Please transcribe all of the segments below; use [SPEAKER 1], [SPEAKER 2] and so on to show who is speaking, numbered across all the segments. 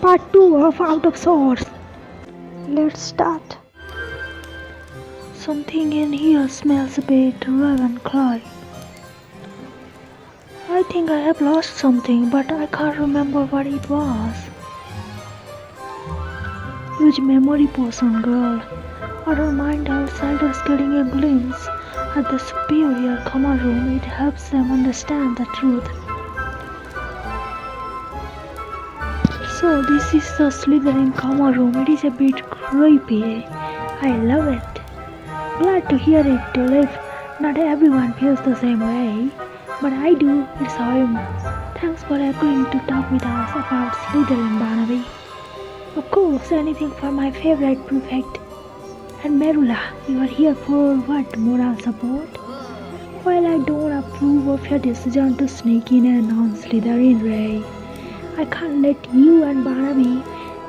[SPEAKER 1] Part 2 of Out of Sorts. Let's start. Something in here smells a bit Ravenclaw. I think I have lost something, but I can't remember what it was. Use memory potion, girl. I don't mind outsiders getting a glimpse at the superior common room. It helps them understand the truth. So this is the Slytherin common room. It is a bit creepy. I love it. Glad to hear it, Tulip. Not everyone feels the same way, but I do. It's home. Thanks for agreeing to talk with us about Slytherin, Barnaby. Of course, anything for my favorite prefect. And Merula, you are here for what, moral support? While I don't approve of your decision to sneak in a non-Slytherin ray, I can't let you and Barnaby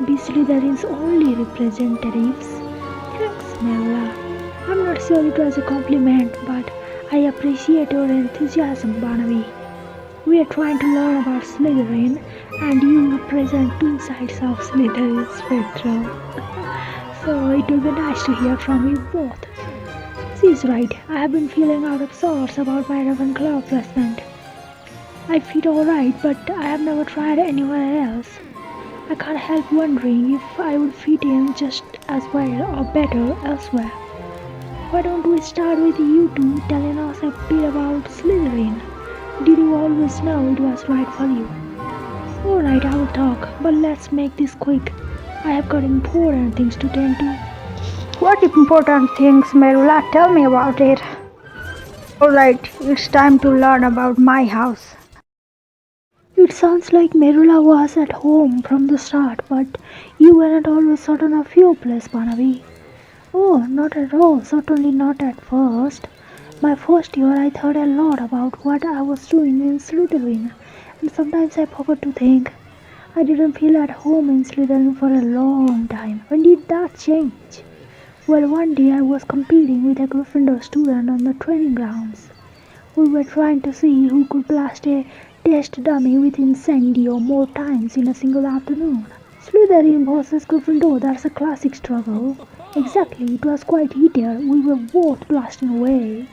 [SPEAKER 1] be Slytherin's only representatives. Thanks, Merula. I'm not sure it was a compliment, but I appreciate your enthusiasm, Barnaby. We are trying to learn about Slytherin, and you represent two sides of Slytherin's spectrum. So it will be nice to hear from you both. She's right. I have been feeling out of sorts about my Ravenclaw placement. I feel alright, but I have never tried anywhere else. I can't help wondering if I would fit in just as well or better elsewhere. Why don't we start with you two telling us a bit about Slytherin? Did you always know it was right for you? Alright, I will talk, but let's make this quick. I have got important things to tend to.
[SPEAKER 2] What important things, Merula? Tell me about it. Alright, it's time to learn about my house.
[SPEAKER 1] It sounds like Merula was at home from the start, but you weren't always certain of your place, Barnaby. Oh, not at all, certainly not at first. My first year I thought a lot about what I was doing in Slytherin, and sometimes I forgot to think. I didn't feel at home in Slytherin for a long time. When did that change? Well, one day I was competing with a Gryffindor student on the training grounds. We were trying to see who could blast a test dummy with incendio more times in a single afternoon. Slytherin versus Gryffindor, that's a classic struggle. Exactly, it was quite heated. We were both blasting away.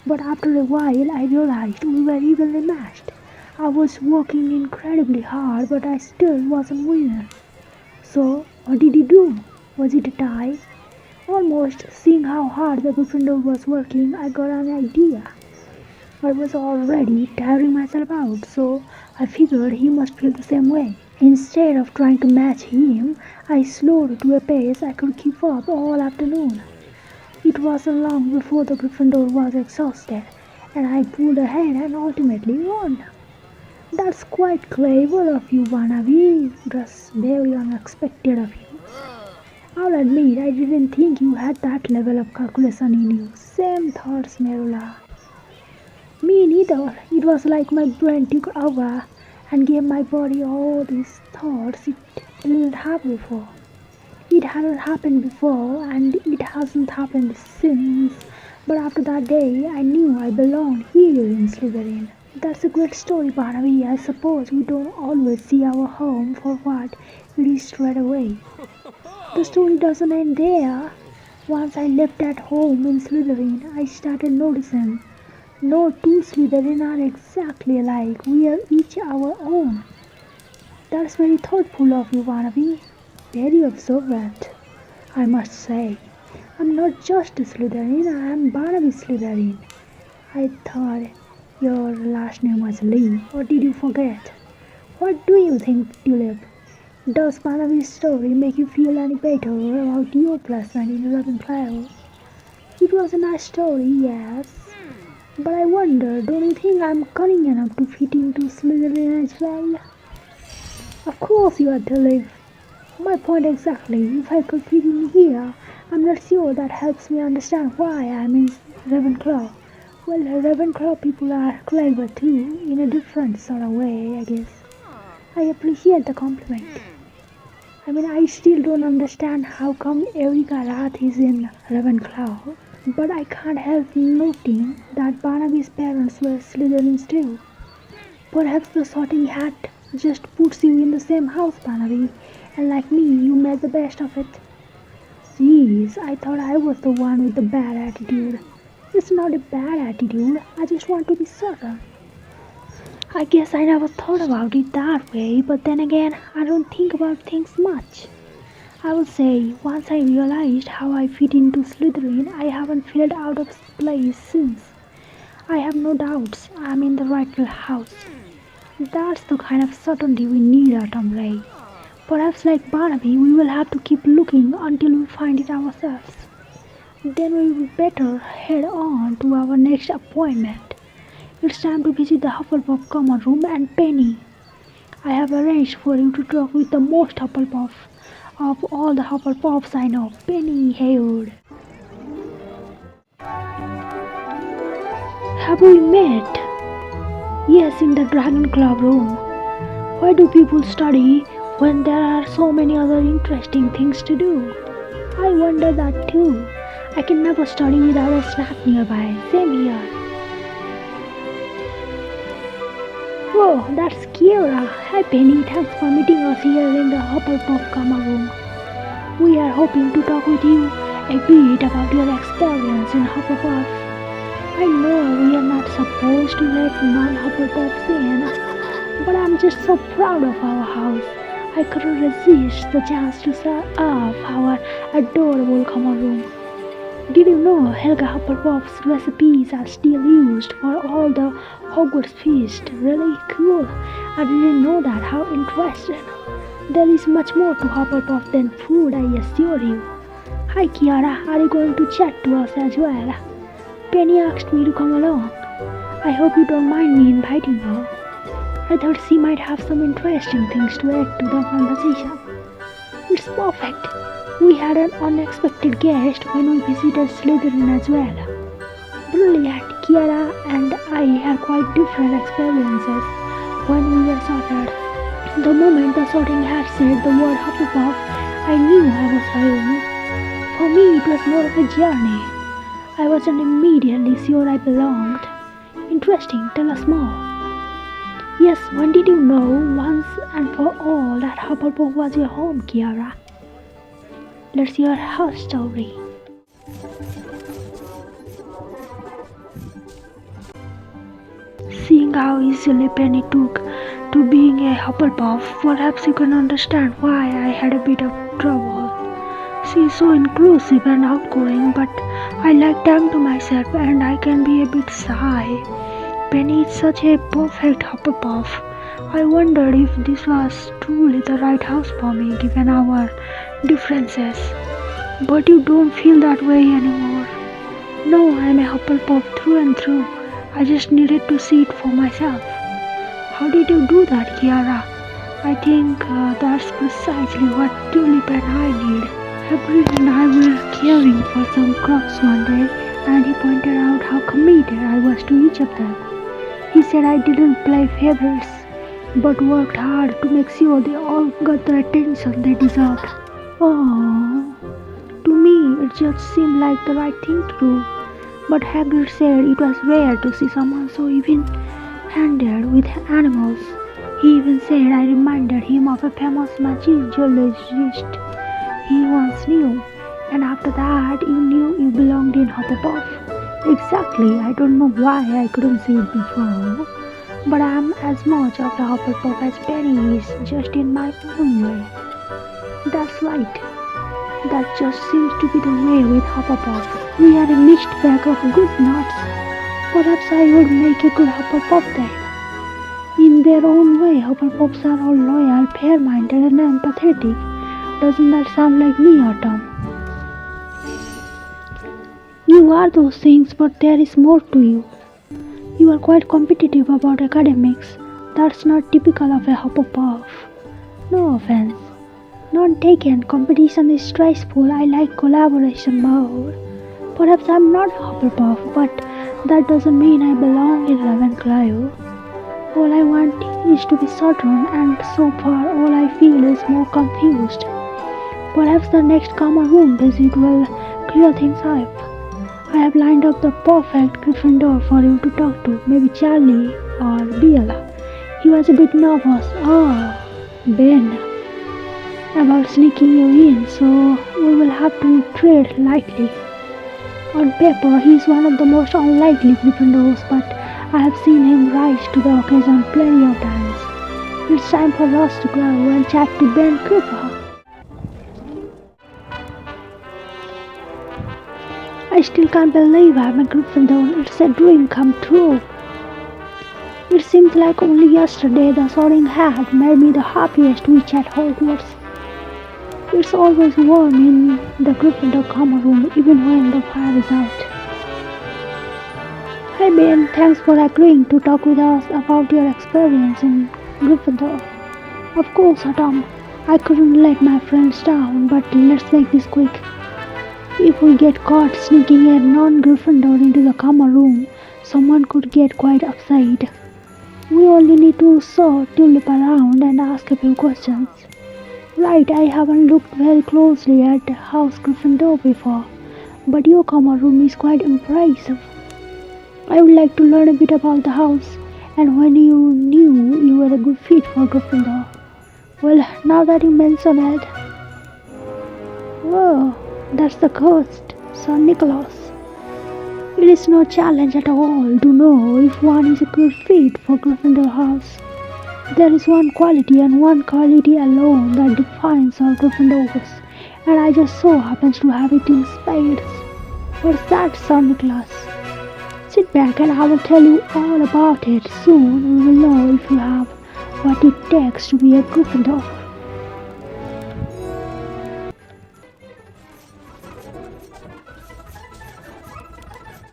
[SPEAKER 1] But after a while I realized we were evenly matched. I was working incredibly hard, but I still wasn't winning. So, what did you do? Was it a tie? Almost. Seeing how hard the Gryffindor was working, I got an idea. I was already tiring myself out, so I figured he must feel the same way. Instead of trying to match him, I slowed to a pace I could keep up all afternoon. It wasn't long before the Gryffindor was exhausted, and I pulled ahead and ultimately won. That's quite clever of you, Barnaby. That's very unexpected of you. I'll admit I didn't think you had that level of calculation in you. Same thoughts, Merula. Me neither. It was like my brain took over and gave my body all these thoughts it didn't have before. It hadn't happened before, and it hasn't happened since. But after that day, I knew I belonged here in Slytherin. That's a great story, Barnaby. I suppose we don't always see our home for what it is straight away. The story doesn't end there. Once I left at home in Slytherin, I started noticing no two Slytherin are exactly alike. We are each our own. That's very thoughtful of you, Barnaby. Very observant, I must say. I'm not just a Slytherin, I am Barnaby Slytherin. I thought your last name was Lee, or did you forget? What do you think, Tulip? Does Barnaby's story make you feel any better about your placement in Ravenclaw? It was a nice story, yes. But I wonder, don't you think I'm cunning enough to fit into Slytherin as well? Of course you are, Tulip. My point exactly. If I could fit in here, I'm not sure that helps me understand why I'm in Ravenclaw. Well, Ravenclaw people are clever too, in a different sort of way, I guess. I appreciate the compliment. I still don't understand how come Erika Rath is in Ravenclaw, but I can't help noting that Barnaby's parents were Slytherins too. Perhaps the Sorting Hat just puts you in the same house, Panavi, and like me, you made the best of it. Jeez, I thought I was the one with the bad attitude. It's not a bad attitude, I just want to be certain. I guess I never thought about it that way, but then again, I don't think about things much. I would say, once I realized how I fit into Slytherin, I haven't felt out of place since. I have no doubts I'm in the right house. That's the kind of certainty we need at Ray. Perhaps like Barnaby, we will have to keep looking until we find it ourselves. Then we will better head on to our next appointment. It's time to visit the Hufflepuff common room and Penny. I have arranged for you to talk with the most Hufflepuff of all the Hufflepuffs I know, Penny Haywood. Have we met? Yes, in the Dragon Club room. Why do people study when there are so many other interesting things to do? I wonder that too. I can never study without a snack nearby. Same here. Whoa, that's Kiara. Hi Penny, thanks for meeting us here in the Hufflepuff Gamma room. We are hoping to talk with you a bit about your experience in Hufflepuff. I know we are not supposed to let non-Hufflepuffs in, but I'm just so proud of our house. I couldn't resist the chance to show off our adorable common room. Did you know Helga Hufflepuff's recipes are still used for all the Hogwarts feast? Really cool. I didn't know that. How interesting. There is much more to Hufflepuff than food, I assure you. Hi Kiara, are you going to chat to us as well? Penny asked me to come along. I hope you don't mind me inviting her. I thought she might have some interesting things to add to the conversation. It's perfect. We had an unexpected guest when we visited Slytherin as well. Brilliant. Kiara and I had quite different experiences when we were sorted. The moment the sorting hat said the word Hufflepuff, I knew I was home. For me, it was more of a journey. I wasn't immediately sure I belonged. Interesting, tell us more. Yes, when did you know once and for all that Hufflepuff was your home, Kiara? Let's hear her story. Seeing how easily Penny took to being a Hufflepuff, perhaps you can understand why I had a bit of trouble. She is so inclusive and outgoing, but I like time to myself and I can be a bit shy. Penny is such a perfect Hufflepuff. I wondered if this was truly the right house for me given our differences. But you don't feel that way anymore. No, I am a Hufflepuff through and through. I just needed to see it for myself. How did you do that, Kiara? I think that's precisely what Tulip and I need. Hagrid and I were caring for some crops one day and he pointed out how committed I was to each of them. He said I didn't play favorites but worked hard to make sure they all got the attention they deserved. Oh, to me it just seemed like the right thing to do. But Hagrid said it was rare to see someone so even-handed with animals. He even said I reminded him of a famous magician he once knew, and after that you knew you belonged in Hufflepuff. Exactly, I don't know why I couldn't see it before, but I am as much of a Hufflepuff as Penny is, just in my own way. That's right, that just seems to be the way with Hufflepuff. We are a mixed bag of good nuts. Perhaps I would make a good Hufflepuff then. In their own way, Hufflepuffs are all loyal, fair-minded and empathetic. Doesn't that sound like me, Autumn? You are those things, but there is more to you. You are quite competitive about academics. That's not typical of a Hufflepuff. No offense. None taken. Competition is stressful. I like collaboration more. Perhaps I'm not Hufflepuff, but that doesn't mean I belong in Ravenclaw. All I want is to be certain, and so far all I feel is more confused. Perhaps the next common room visit will clear things up. I have lined up the perfect Gryffindor for you to talk to, maybe Charlie or Bella. He was a bit nervous. Oh, Ben, about sneaking you in, so we will have to tread lightly. On paper, he is one of the most unlikely Gryffindors, but I have seen him rise to the occasion plenty of times. It's time for us to go and chat to Ben Cooper. I still can't believe I'm a Gryffindor. It's a dream come true. It seems like only yesterday the Sorting Hat made me the happiest witch at Hogwarts. It's always warm in the Gryffindor common room even when the fire is out. Hi Ben, thanks for agreeing to talk with us about your experience in Gryffindor. Of course, Tom, I couldn't let my friends down, but let's make this quick. If we get caught sneaking a non-Gryffindor into the common room, someone could get quite upset. We only need to show Tulip around and ask a few questions. Right, I haven't looked very closely at House Gryffindor before, but your common room is quite impressive. I would like to learn a bit about the house and when you knew you were a good fit for Gryffindor. Well, now that you mention it, oh, that's the ghost, Sir Nicholas. It is no challenge at all to know if one is a good fit for Gryffindor house. There is one quality and one quality alone that defines our Gryffindors, and I just so happens to have it in spades. What's that, Sir Nicholas? Sit back and I will tell you all about it. Soon we will know if you have what it takes to be a Gryffindor.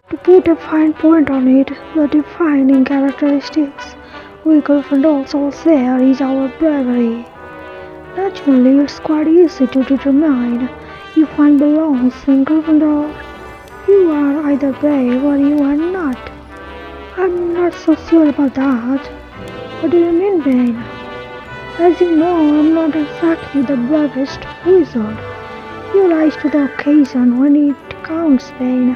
[SPEAKER 2] To put a fine point on it, the defining characteristics we Gryffindors all share is our bravery. Naturally, it's quite easy to determine if one belongs in Gryffindor. You are either brave or you are not. I'm not so sure about that. What do you mean, Bane? As you know, I'm not exactly the bravest wizard. You rise to the occasion when it counts, Bane.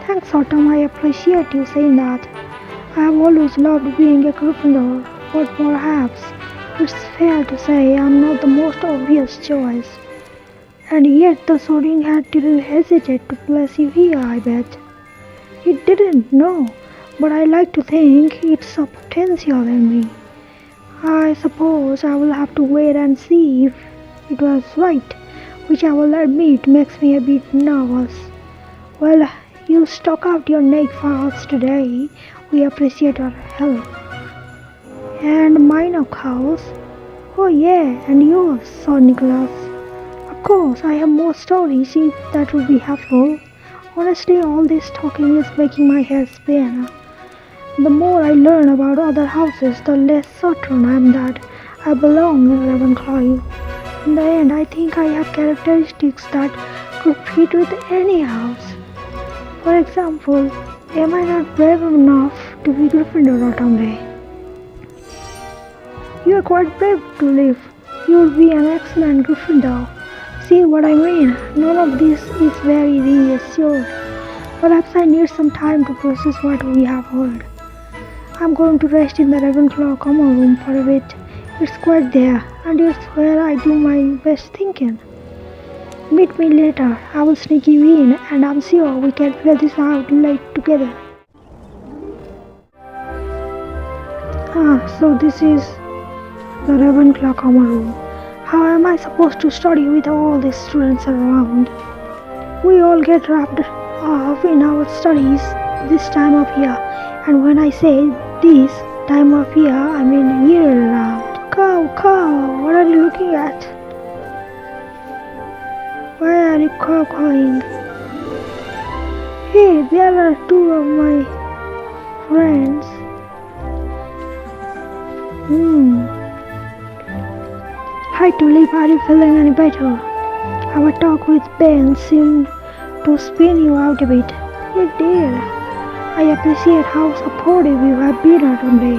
[SPEAKER 2] Thanks, Autumn, I appreciate you saying that. I have always loved being a Gryffindor, but perhaps it's fair to say I'm not the most obvious choice. And yet the Sorting Hat didn't hesitate to place you here, I bet. It didn't, no, but I like to think it saw potential in me. I suppose I will have to wait and see if it was right, which I will admit makes me a bit nervous. Well, you stuck out your neck for us today. We appreciate your help. And mine, of course. Oh yeah, and yours, Sir Nicholas. Of course, I have more stories if that would be helpful. Honestly, all this talking is making my hair spin. The more I learn about other houses, the less certain I am that I belong in Ravenclaw. In the end, I think I have characteristics that could fit with any house. For example, am I not brave enough to be Gryffindor Autumn? You are quite brave to live. You will be an excellent Gryffindor. See what I mean? None of this is very reassuring. Perhaps I need some time to process what we have heard. I'm going to rest in the Ravenclaw common room for a bit. It's quite there, and it's where I do my best thinking. Meet me later. I will sneak you in, and I'm sure we can figure this out together. So this is the Ravenclaw common room. How am I supposed to study with all these students around? We all get wrapped up in our studies this time of year, and when I say this time of year, I mean year round. Cow, what are you looking at? Why are you cawing? Hey, there are two of my friends. Hi Tulip, are you feeling any better? Our talk with Ben seemed to spin you out a bit. It did. I appreciate how supportive you have been today.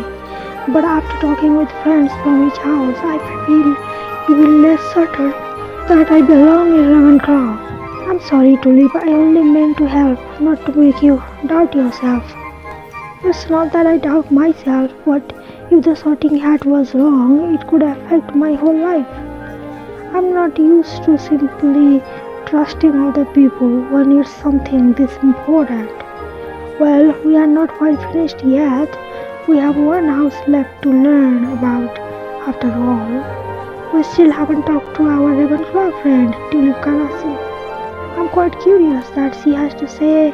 [SPEAKER 2] But after talking with friends from each house, I feel even less certain that I belong in Ravenclaw. I'm sorry Tulip, I only meant to help, not to make you doubt yourself. It's not that I doubt myself, but If the sorting hat was wrong, it could affect my whole life. I'm not used to simply trusting other people when it's something this important. Well, we are not quite finished yet. We have one house left to learn about after all. We still haven't talked to our Ravenclaw friend, Tulip Karasu. I'm quite curious what she has to say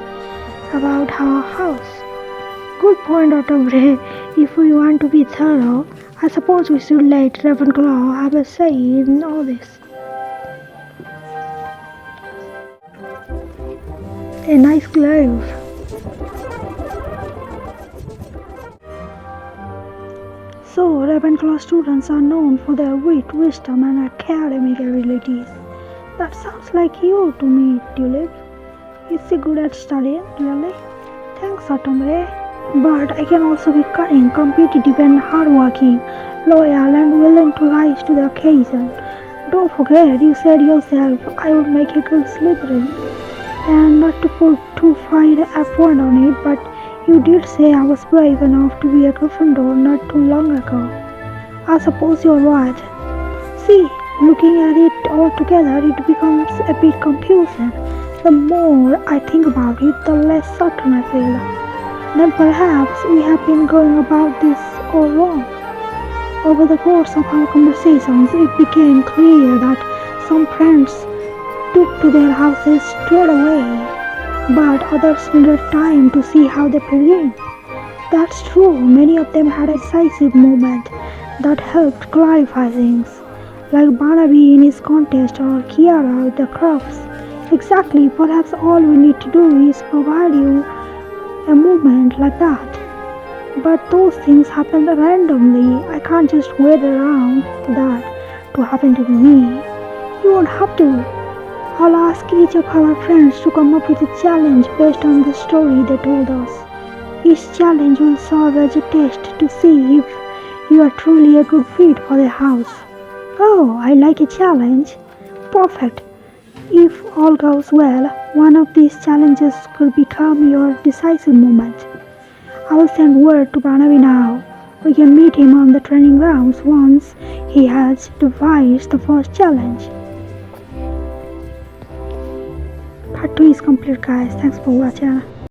[SPEAKER 2] about our house. Good point, Ottobre. If we want to be thorough, I suppose we should let Ravenclaw have a say in all this. A nice glove. So, Ravenclaw students are known for their wit, wisdom, and academic abilities. That sounds like you to me, Tulip. Is she good at studying, really? Thanks, Autumn. But I can also be cunning, competitive, and hardworking, loyal, and willing to rise to the occasion. Don't forget, you said yourself I would make a good Slytherin. And not to put too fine a point on it, but you did say I was brave enough to be a Gryffindor not too long ago. I suppose you're right. See, looking at it all together, it becomes a bit confusing. The more I think about it, the less certain I feel. Then perhaps we have been going about this all wrong. Over the course of our conversations, it became clear that some friends took to their houses straight away, but others needed time to see how they begin. That's true, many of them had a decisive moment that helped clarify things, like Barnaby in his contest or Kiara with the crafts. Exactly, perhaps all we need to do is provide you a moment like that. But those things happen randomly. I can't just wait around for that to happen to me. You won't have to. I'll ask each of our friends to come up with a challenge based on the story they told us. Each challenge will serve as a test to see if you are truly a good fit for the house. Oh, I like a challenge. Perfect. If all goes well, one of these challenges could become your decisive moment. I will send word to Barnaby now. We can meet him on the training grounds once he has devised the first challenge. Part 2 is complete, guys. Thanks for watching.